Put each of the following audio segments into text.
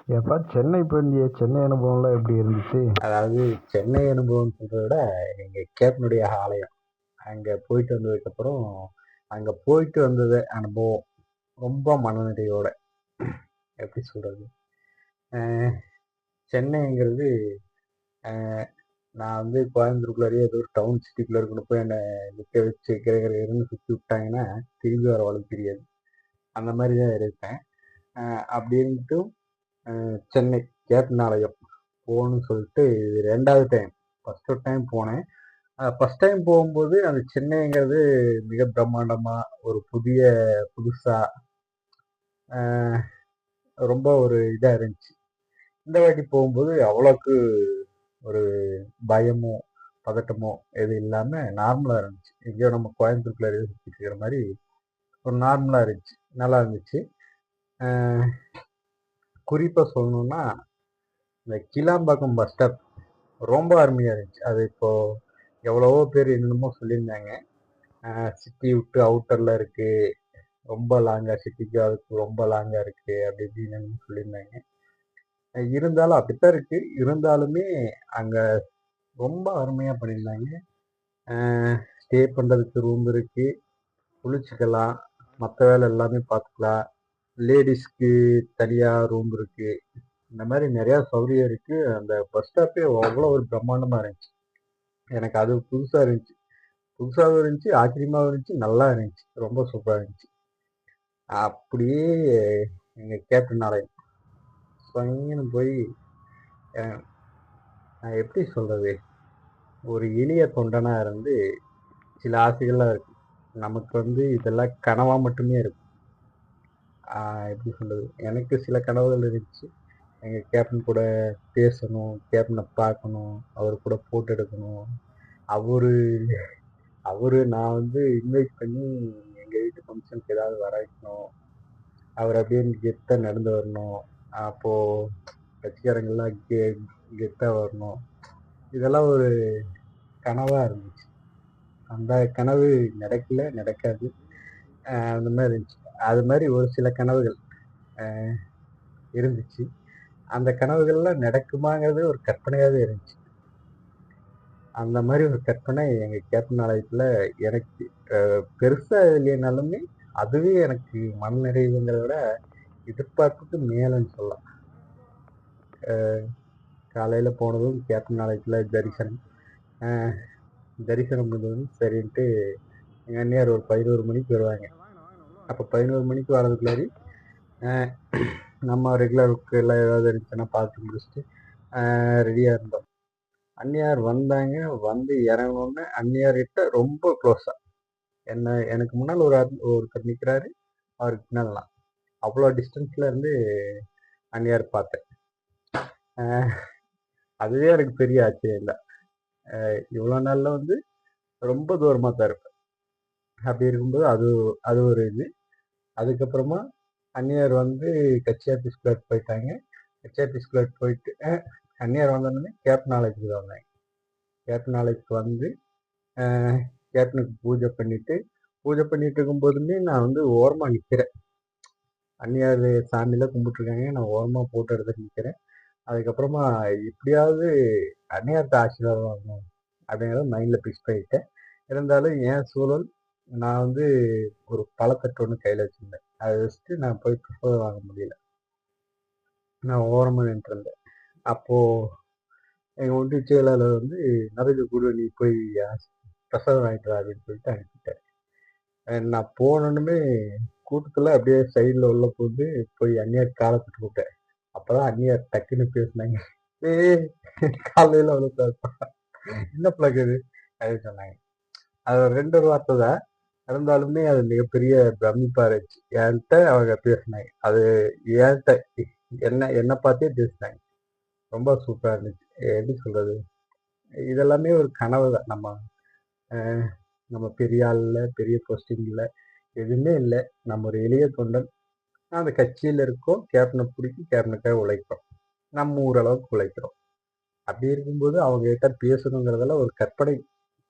எப்பா சென்னை போயிருந்தியே, சென்னை அனுபவம்லாம் எப்படி இருந்துச்சு? அதாவது சென்னை அனுபவம் சொல்றத விட எங்கள் கேப்டனுடைய ஆலயம் அங்கே போயிட்டு வந்ததுக்கப்புறம் அங்கே போயிட்டு வந்தது அனுபவம் ரொம்ப மனநிறைவோட. எப்படி சொல்கிறது, சென்னைங்கிறது நான் வந்து கோயம்புத்தூருக்குள்ளாரியே ஏதோ ஒரு டவுன் சிட்டிக்குள்ளே இருக்கணும் போய் என்னை நிற்க வச்சு கிரகன்னு சுற்றி விட்டாங்கன்னா திரும்பி வர வழி தெரியாது. அந்த மாதிரி தான் இருப்பேன். அப்படி இருந்துட்டும் சென்னை கேப்டன் ஆலயம் போகணும்னு சொல்லிட்டு இது 2வது டைம். ஃபஸ்ட்டு டைம் போனேன். ஃபஸ்ட் டைம் போகும்போது அந்த சென்னைங்கிறது மிக பிரம்மாண்டமாக ஒரு புதுசாக ரொம்ப ஒரு இதாக இருந்துச்சு. இந்த வாட்டி போகும்போது அவ்வளோக்கு ஒரு பயமோ பதட்டமோ எதுவும் இல்லாமல் நார்மலாக இருந்துச்சு. எங்கேயோ நம்ம கோயம்புத்தூர்க்குள்ள சுற்றிட்டு இருக்கிற மாதிரி ஒரு நார்மலாக இருந்துச்சு, நல்லா இருந்துச்சு. குறிப்பாக சொல்லணுன்னா இந்த கிளாம்பாக்கம் பஸ் ஸ்டாப் ரொம்ப அருமையாக இருந்துச்சு. அது இப்போது எவ்வளவோ பேர் என்னென்னமோ சொல்லியிருந்தாங்க, சிட்டி விட்டு அவுட்டரில் இருக்குது, ரொம்ப லாங்காக, சிட்டிக்கு அதுக்கு ரொம்ப லாங்காக இருக்குது அப்படி இப்படின்னு சொல்லியிருந்தாங்க. இருந்தாலும் அப்படித்தான் இருக்குது. இருந்தாலுமே அங்கே ரொம்ப அருமையாக பண்ணியிருந்தாங்க. ஸ்டே பண்ணுறதுக்கு ரூம் இருக்குது, குளிச்சுக்கலாம், மற்ற வேலை எல்லாமே பார்த்துக்கலாம். லேடிஸ்க்கு தனியாக ரூம் இருக்குது. இந்த மாதிரி நிறையா சௌகரியம் இருக்குது. அந்த பஸ் ஸ்டாப்பே அவ்வளோ ஒரு பிரம்மாண்டமாக இருந்துச்சு. எனக்கு அது புதுசாக இருந்துச்சு, புதுசாகவும் இருந்துச்சு, ஆச்சரியமாகவும் இருந்துச்சு, நல்லா இருந்துச்சு, ரொம்ப சூப்பராக இருந்துச்சு. அப்படியே எங்கள் கேப்டன் ஆலயம் சொங்கன்னு போய் நான் எப்படி சொல்கிறது, ஒரு எளிய தொண்டனாக இருந்து சில ஆசைகள்லாம் இருக்கு. நமக்கு வந்து இதெல்லாம் கனவாக மட்டுமே இருக்கும். எப்படி சொல்கிறது, எனக்கு சில கனவுகள் இருந்துச்சு. எங்கள் கேப்டன் கூட பேசணும், கேப்டனை பார்க்கணும், அவர் கூட ஃபோட்டோ எடுக்கணும். அவரு நான் வந்து இன்வைட் பண்ணி எங்கள் வீட்டு ஃபங்க்ஷனுக்கு ஏதாவது வர வைக்கணும். அவர் அப்படியே கெத்தாக நடந்து வரணும். அப்போது கட்சிக்காரங்கள்லாம் கெத்தாக வரணும். இதெல்லாம் ஒரு கனவாக இருந்துச்சு. அந்த கனவு நடக்காது. அந்த மாதிரி இருந்துச்சு. அது மாதிரி ஒரு சில கனவுகள் இருந்துச்சு. அந்த கனவுகள்லாம் நடக்குமாங்கிறது ஒரு கற்பனையாகவே இருந்துச்சு. அந்த மாதிரி ஒரு கற்பனை எங்கள் கேப்டன் ஆலயத்தில் எனக்கு பெருசாக இல்லைனாலுமே அதுவே எனக்கு மனநிறைவுங்கிறத விட எதிர்பார்ப்புக்கு மேலேன்னு சொல்லலாம். காலையில் போனதும் கேப்டன் ஆலயத்தில் தரிசனம் பண்ணதும் சரின்ட்டு எங்கள் அண்ணியார் ஒரு 11 மணிக்கு வருவாங்க. அப்போ 11 மணிக்கு வரதுக்குள்ளாரி நம்ம ரெகுலருக்கு எல்லாம் ஏதாவது இருந்துச்சுன்னா பார்த்து முடிச்சுட்டு ரெடியாக இருந்தோம். அண்ணியார் வந்தாங்க. வந்து இறங்கினோடனே அண்ணியார்கிட்ட ரொம்ப க்ளோஸாக எனக்கு முன்னால் ஒருத்தர் நிற்கிறாரு, அவருக்கு பின்னாலாம் அவ்வளோ டிஸ்டன்ஸில் இருந்து அண்ணியார் பார்த்தேன். அதுவே எனக்கு பெரிய ஆச்சரியம் இல்லை. இவ்வளோ நாளில் வந்து ரொம்ப தூரமாக தான் இருப்பேன். அப்படி இருக்கும்போது அது ஒரு இது. அதுக்கப்புறமா அந்நியார் வந்து கட்சி ஆஃபீஸ்குள்ளே போயிட்டாங்க. கட்சி ஆஃபீஸ்குள்ளே போயிட்டு அந்நியார் வந்தோடனே கேப்டன் ஆலயத்துக்கு தான் வந்தாங்க. கேப்டன் ஆலயத்துக்கு வந்து கேப்டனுக்கு பூஜை பண்ணிட்டு இருக்கும்போதுமே நான் வந்து ஓரமாக நிற்கிறேன். அந்நியார் சாமியில் கும்பிட்டுருக்காங்க, நான் ஓரமாக போட்டோ எடுத்துட்டு நிற்கிறேன். அதுக்கப்புறமா எப்படியாவது அந்நியார்த்த ஆசீர்வாதம் வரணும் அப்படிங்கிறத மைண்டில் ஃபிக்ஸ் பண்ணிட்டேன். இருந்தாலும் என் சூழல், நான் வந்து ஒரு பழத்தட்டு ஒன்று கையில் வச்சுருந்தேன். அதை வச்சுட்டு நான் போய் பிரசாதம் வாங்க முடியல. நான் ஓரமாக நின்றுருந்தேன். அப்போது எங்கள் ஒன்றிய செயலாளர் வந்து நரேந்திர குரு நீ போய் பிரசாதம் வாங்கிட்டு வா அப்படின்னு சொல்லிட்டு அனுப்பிட்டார். நான் போனோன்னுமே கூட்டத்தில் அப்படியே சைடில் உள்ள போட்டு போய் அந்நியார் காலை தொட்டு கூப்பிட்டேன். அப்போ தான் அந்நியார் டக்குன்னு பேசினாங்க. காலையில் அவ்வளோ என்ன பழகுது அப்படின்னு சொன்னாங்க. அது 2 வார்த்தை தான், இருந்தாலுமே அது மிகப்பெரிய பிரமிப்பா இருந்துச்சு. என்கிட்ட அவங்க பேசினாங்க. அது என்கிட்ட என்னை பார்த்தே பேசினாங்க. ரொம்ப சூப்பராக இருந்துச்சு. எப்படி சொல்கிறது, இதெல்லாமே ஒரு கனவு தான். நம்ம பெரிய ஆளில் பெரிய போஸ்டிங்கில் எதுவுமே இல்லை. நம்ம ஒரு எளிய தொண்டன். அந்த கட்சியில் இருக்கோம், கேப்டனை பிடிக்கும், கேப்டனுக்காக உழைக்கிறோம், நம்ம ஓரளவுக்கு உழைக்கிறோம். அப்படி இருக்கும்போது அவங்க கிட்ட பேசணுங்கிறதெல்லாம் ஒரு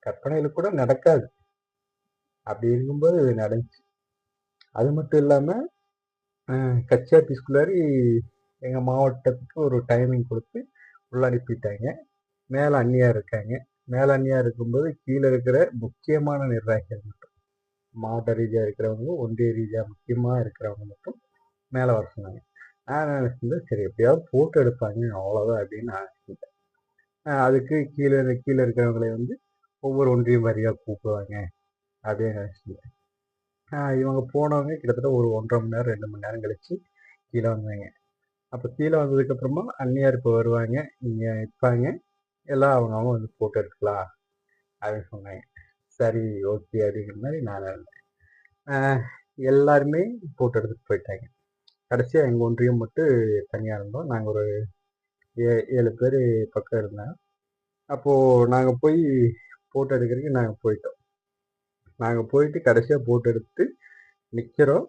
கற்பனையில் கூட நடக்காது. அப்படி இருக்கும்போது இது நடந்துச்சு. அது மட்டும் இல்லாமல் கட்சி ஆஃபீஸ்குள்ளாரி எங்கள் மாவட்டத்துக்கு ஒரு டைமிங் கொடுத்து உள்ள அனுப்பிட்டாங்க. மேலே அந்நியார் இருக்காங்க. மேலே அந்நியார் இருக்கும்போது கீழே இருக்கிற முக்கியமான நிர்வாகிகள் மட்டும், மாவட்ட ரீதியாக இருக்கிறவங்க, ஒன்றிய ரீதியாக முக்கியமாக இருக்கிறவங்க மட்டும் மேலே வர சொன்னாங்க. நான் நினச்சிருந்தேன், சரி எப்படியாவது போட்டோ எடுப்பாங்க அவ்வளோதான் அப்படின்னு நான் நினச்சிட்டேன். அதுக்கு கீழே இருக்கிறவங்களை வந்து ஒவ்வொரு ஒன்றியம் வாரியாக கூப்பிடுவாங்க அப்படின்னு நினச்சிருந்தேன். இவங்க போனவங்க கிட்டத்தட்ட ஒரு 1.5 மணி நேரம் 2 மணி நேரம் கழிச்சு கீழே வந்தாங்க. அப்போ கீழே வந்ததுக்கப்புறமா அந்நியார் இப்போ வருவாங்க, இங்கே நிற்பாங்க, எல்லாம் அவங்க வந்து போட்டோ எடுக்கலாம் அப்படின்னு சொன்னாங்க. சரி ஓகே அப்படிங்கிற மாதிரி நான் இருந்தேன். எல்லாருமே போட்டோ எடுத்துட்டு போயிட்டாங்க. கடைசியாக எங்கள் ஒன்றியம் மட்டும் தனியாக இருந்தோம். நாங்கள் ஒரு 7 பேர் பக்கம் இருந்தோம். அப்போது நாங்கள் போய் போட்டோ எடுக்கிறதுக்கு நாங்கள் போயிட்டோம். நாங்கள் போயிட்டு கடைசியாக போட்டோ எடுத்து நிற்கிறோம்.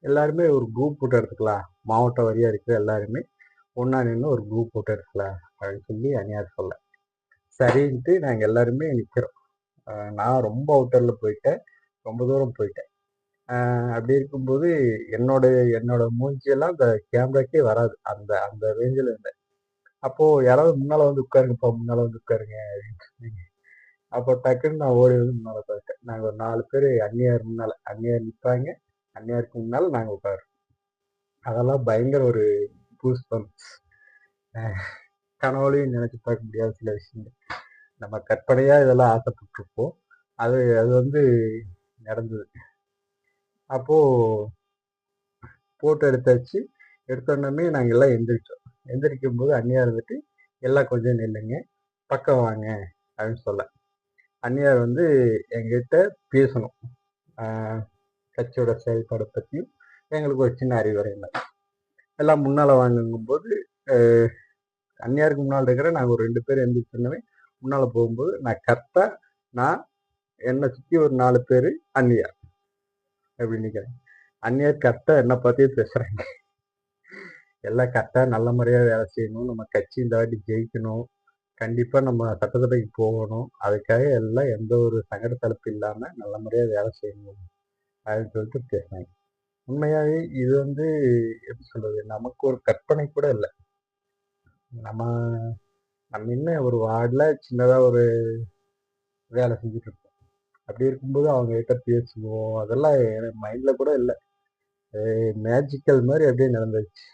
எல்லாருமே ஒரு குரூப் போட்டோ எடுத்துக்கலாம், மாவட்ட வாரியாக இருக்கிற எல்லாருமே ஒன்றா நின்று ஒரு குரூப் போட்டோ எடுக்கலாம் அப்படின்னு சொல்லி அந்நியார் சொல்ல, சரின்ட்டு நாங்கள் எல்லாருமே நிற்கிறோம். நான் ரொம்ப அவுட்டரில் போயிட்டேன், ரொம்ப தூரம் போயிட்டேன். அப்படி இருக்கும்போது என்னோட மூஞ்சியெல்லாம் அந்த கேமராக்கே வராது, அந்த அந்த ரேஞ்சில் இருந்தேன். அப்போது யாராவது முன்னால் வந்து உட்காருங்கப்பா, முன்னால் வந்து உட்காருங்க அப்படின்னு சொன்னீங்க. அப்போ டக்குன்னு நான் ஓடி வந்து முன்னால் போயிட்டேன். நாங்கள் ஒரு 4 பேர் அந்நியார் முன்னால், அந்நியார் நிற்பாங்க, அந்நியாருக்கு முன்னால் நாங்கள் உட்காருவோம். அதெல்லாம் பயங்கர ஒரு பூஸ்ட் பம்ப்ஸ். கனவுலையும் நினச்சி பார்க்க முடியாத சில விஷயங்கள். நம்ம கற்பனையாக இதெல்லாம் ஆசைப்பட்டிருப்போம், அது அது வந்து நடந்தது. அப்போது போட்டோ எடுத்தாச்சு. எடுத்தோடனே நாங்கள் எல்லாம் எந்திரிச்சோம். எந்திரிக்கும் போது அந்நியார் வந்துட்டு எல்லாம் கொஞ்சம் நில்லுங்க, பக்கம் வாங்க அப்படின்னு சொல்ல, அந்நியார் வந்து எங்கிட்ட பேசணும், கட்சியோட செயல்பாடை பற்றியும் எங்களுக்கு ஒரு சின்ன அறிவுரை இல்லை. எல்லாம் முன்னால் வாங்கும்போது அந்நியாருக்கு முன்னால் இருக்கிற நாங்கள் ஒரு 2 பேர் எந்திரிச்சோன்னே முன்னால் போகும்போது நான் என்னை சுற்றி ஒரு 4 பேர் அந்நியார் எப்படி நிற்கிறேன். அந்நியார் கரெக்டாக என்னை பார்த்தே பேசுகிறாங்க. எல்லாம் கரெக்டாக நல்ல முறையாக வேலை செய்யணும், நம்ம கட்சி இந்த வாட்டி ஜெயிக்கணும், கண்டிப்பாக நம்ம சட்டசபைக்கு போகணும், அதுக்காக எல்லாம் எந்த ஒரு சங்கட தலைப்பு இல்லாமல் நல்ல முறையாக வேலை செய்யணும் அப்படின்னு சொல்லிட்டு பேசுனாங்க. உண்மையாகவே இது வந்து எப்படி சொல்கிறது, நமக்கு ஒரு கற்பனை கூட இல்லை. நம்ம இன்னும் ஒரு வார்டில் சின்னதாக ஒரு வேலை செஞ்சுட்டு இருக்கோம். அப்படி இருக்கும்போது அவங்ககிட்ட பேசுவோம், அதெல்லாம் எனக்கு மைண்டில் கூட இல்லை. மேஜிக்கல் மாதிரி அப்படியே நடந்துச்சு.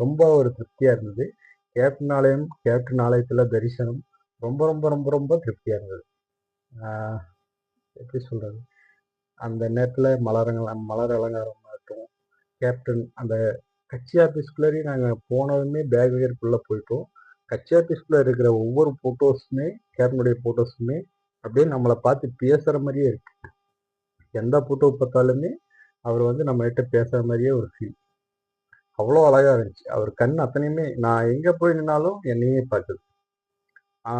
ரொம்ப ஒரு திருப்தியாக இருந்தது. கேப்டன் ஆலயத்தில் தரிசனம் ரொம்ப ரொம்ப ரொம்ப ரொம்ப திருப்தியாக இருந்தது. எப்படி சொல்கிறது, அந்த நேரத்தில் மலர் அலங்காரம் ஆகட்டும், கேப்டன் அந்த கட்சி ஆஃபீஸ்குள்ளேயே நாங்கள் போனதுமே பேக் வேர்க்குள்ளே போயிட்டோம். கட்சி ஆஃபீஸ்குள்ளே இருக்கிற ஒவ்வொரு ஃபோட்டோஸுமே, கேப்டனுடைய ஃபோட்டோஸுமே அப்படியே நம்மளை பார்த்து பேசுகிற மாதிரியே இருக்கு. எந்த ஃபோட்டோ பார்த்தாலுமே அவர் வந்து நம்மகிட்ட பேசுகிற மாதிரியே ஒரு ஃபீல். அவ்வளோ அழகாக இருந்துச்சு. அவர் கண் அத்தனையுமே நான் எங்கே போய் நின்னாலும் என்னையே பார்க்குது.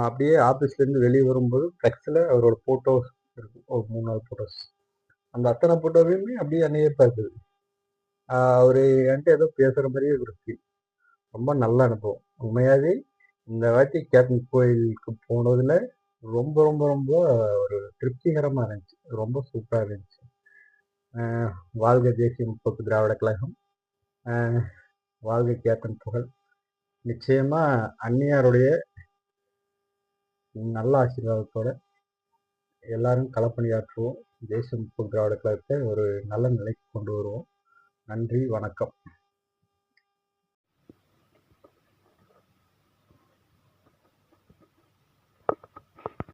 அப்படியே ஆஃபீஸ்லேருந்து வெளியே வரும்போது ஃப்ளெக்ஸில் அவரோட ஃபோட்டோஸ் இருக்கும், ஒரு 3-4 ஃபோட்டோஸ். அந்த அத்தனை ஃபோட்டோவையுமே அப்படியே என்னையே பார்க்குது. அவர் என்கிட்ட ஏதோ பேசுகிற மாதிரியே ஒரு ஃபீல். ரொம்ப நல்ல அனுபவம். உண்மையாகவே இந்த வாட்டி கேப்டன் கோயிலுக்கு போனதில் ரொம்ப ரொம்ப ரொம்ப ஒரு திருப்திகரமாக இருந்துச்சு. ரொம்ப சூப்பராக இருந்துச்சு. வாழ்க தேசிய முற்போக்கு திராவிட கழகம், வாழ்க கேப்டன் புகழ். நிச்சயமாக அந்நியாருடைய நல்ல ஆசீர்வாதத்தோட எல்லாரும் களப்பணியாற்றுவோம். தேசிய முற்போக்கு திராவிட கழகத்தை ஒரு நல்ல நிலைக்கு கொண்டு வருவோம். நன்றி, வணக்கம்.